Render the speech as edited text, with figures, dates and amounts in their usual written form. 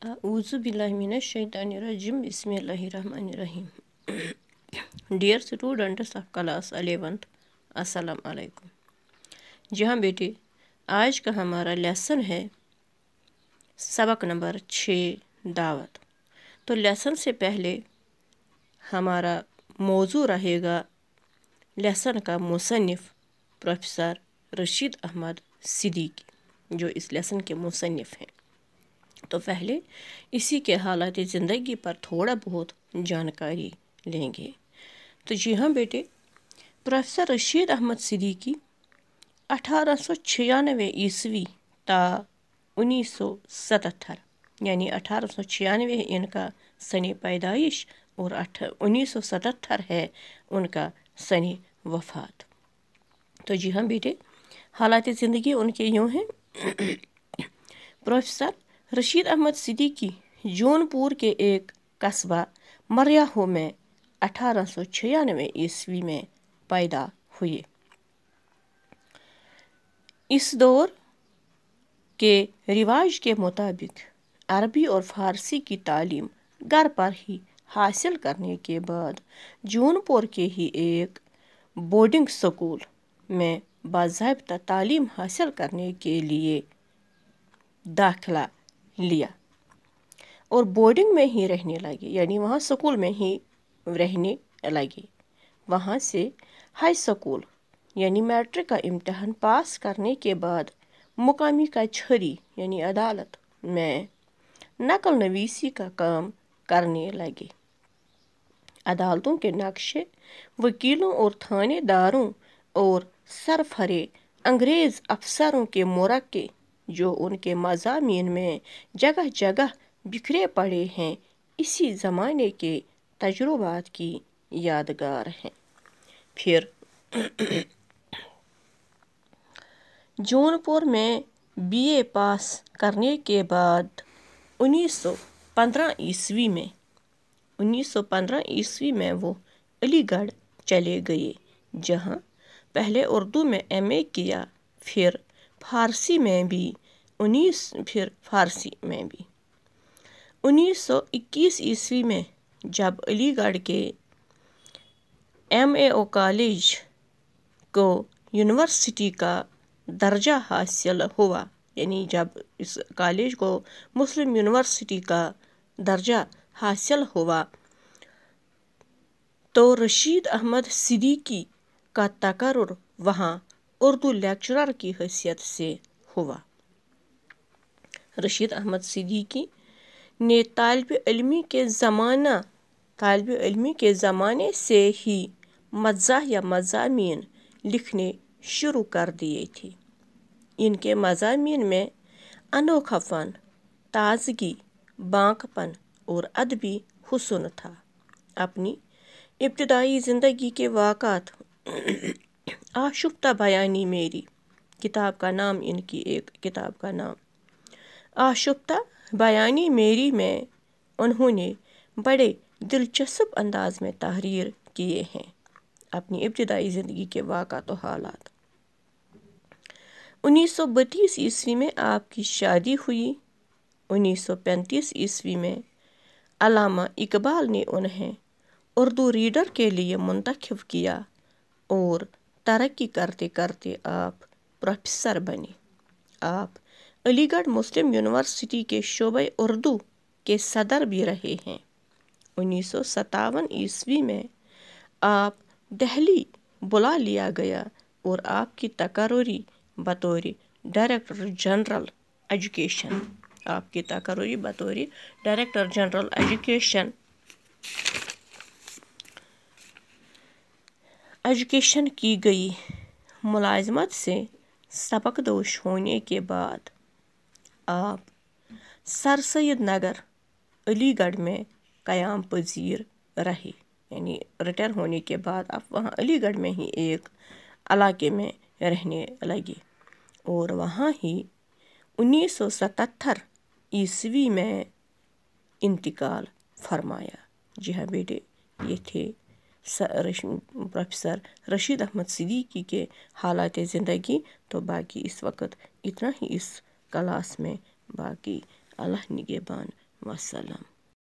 A'udhu billahi minash shaitanir rajim. Bismillahirrahmanirrahim. Dear students of class 11th, अस्सलाम वालेकुम। जी हाँ बेटे, आज का हमारा लेसन है सबक नंबर 6 दावत। तो लेसन से पहले हमारा मौजू रहेगा लेसन का मुसन्निफ प्रोफेसर रशीद अहमद सिद्दीकी, जो इस लेसन के मुसन्निफ हैं। तो पहले इसी के हालात ज़िंदगी पर थोड़ा बहुत जानकारी लेंगे। तो जी हाँ बेटे, प्रोफेसर रशीद अहमद सिद्दीकी 1896 ईस्वी ता 1977 यानी 1896 इनका सने पैदाइश और 1977 है उनका सने वफ़ात। तो जी हाँ बेटे, हालात ज़िंदगी उनके यूँ हैं। प्रोफेसर रशीद अहमद सिद्दीकी जौनपुर के एक कस्बा मरियाहो में 1896 ईस्वी में पैदा हुए। इस दौर के रिवाज के मुताबिक अरबी और फ़ारसी की तालीम घर पर ही हासिल करने के बाद जौनपुर के ही एक बोर्डिंग स्कूल में बाज़ाब्ता तालीम हासिल करने के लिए दाखिला लिया और बोर्डिंग में ही रहने लगे, यानी वहाँ स्कूल में ही रहने लगे। वहाँ से हाई स्कूल यानी मैट्रिक का इम्तहान पास करने के बाद मुकामी कचहरी यानी अदालत में नकल नवीसी का काम करने लगे। अदालतों के नक्शे, वकीलों और थानेदारों और सरफरे अंग्रेज़ अफसरों के मुरक्के जो उनके मज़ामीन में जगह जगह बिखरे पड़े हैं, इसी ज़माने के तजुर्बात की यादगार हैं। फिर जौनपुर में बीए पास करने के बाद 1915 ईस्वी में वो अलीगढ़ चले गए, जहाँ पहले उर्दू में एमए किया, फिर फ़ारसी में भी 1921 ईस्वी में जब अलीगढ़ के एमएओ कॉलेज को यूनिवर्सिटी का दर्जा हासिल हुआ, यानी जब इस कॉलेज को मुस्लिम यूनिवर्सिटी का दर्जा हासिल हुआ, तो रशीद अहमद सिद्दीकी का तकर्रुर वहाँ उर्दू लेक्चरर की हैसियत से हुआ। रशीद अहमद सिद्दीकी ने तालिब इल्मी के ज़माने से ही मज़ाह या मज़ामीन लिखने शुरू कर दिए थे। इनके मज़ामीन में अनोखापन, ताज़गी, बांकपन और अदबी हुस्न था। अपनी इब्तिदाई ज़िंदगी के वाक़ात आशुफ्ता बयानी मेरी किताब का नाम, इनकी एक किताब का नाम आशुफ्ता बयानी मेरी में उन्होंने बड़े दिलचस्प अंदाज में तहरीर किए हैं अपनी इब्तिदाई ज़िंदगी के वाक़ात और हालात। 1932 ईस्वी में आपकी शादी हुई। 1935 ईस्वी में अल्लामा इकबाल ने उन्हें उर्दू रीडर के लिए मुंतखब किया और तरक्की करते करते आप प्रोफेसर बने। आप अलीगढ़ मुस्लिम यूनिवर्सिटी के शोबे उर्दू के सदर भी रहे हैं। 1957 ईस्वी में आप दिल्ली बुला लिया गया और आपकी तकर्रुरी बतौर डायरेक्टर जनरल एजुकेशन की गई। मुलाजमत से सबकदोश होने के बाद आप सर सैयद नगर अलीगढ़ में क़याम पजीर रहे, यानी रिटायर होने के बाद आप वहाँ अलीगढ़ में ही एक इलाके में रहने लगे और वहाँ ही 1977 ईस्वी में इंतकाल फरमाया। जी हाँ बेटे, ये थे प्रोफेसर रशीद अहमद सिद्दीकी के हालात ज़िंदगी। तो बाकी इस वक्त इतना ही इस क्लास में, बाकी अल्लाह निगहबान। وسلم۔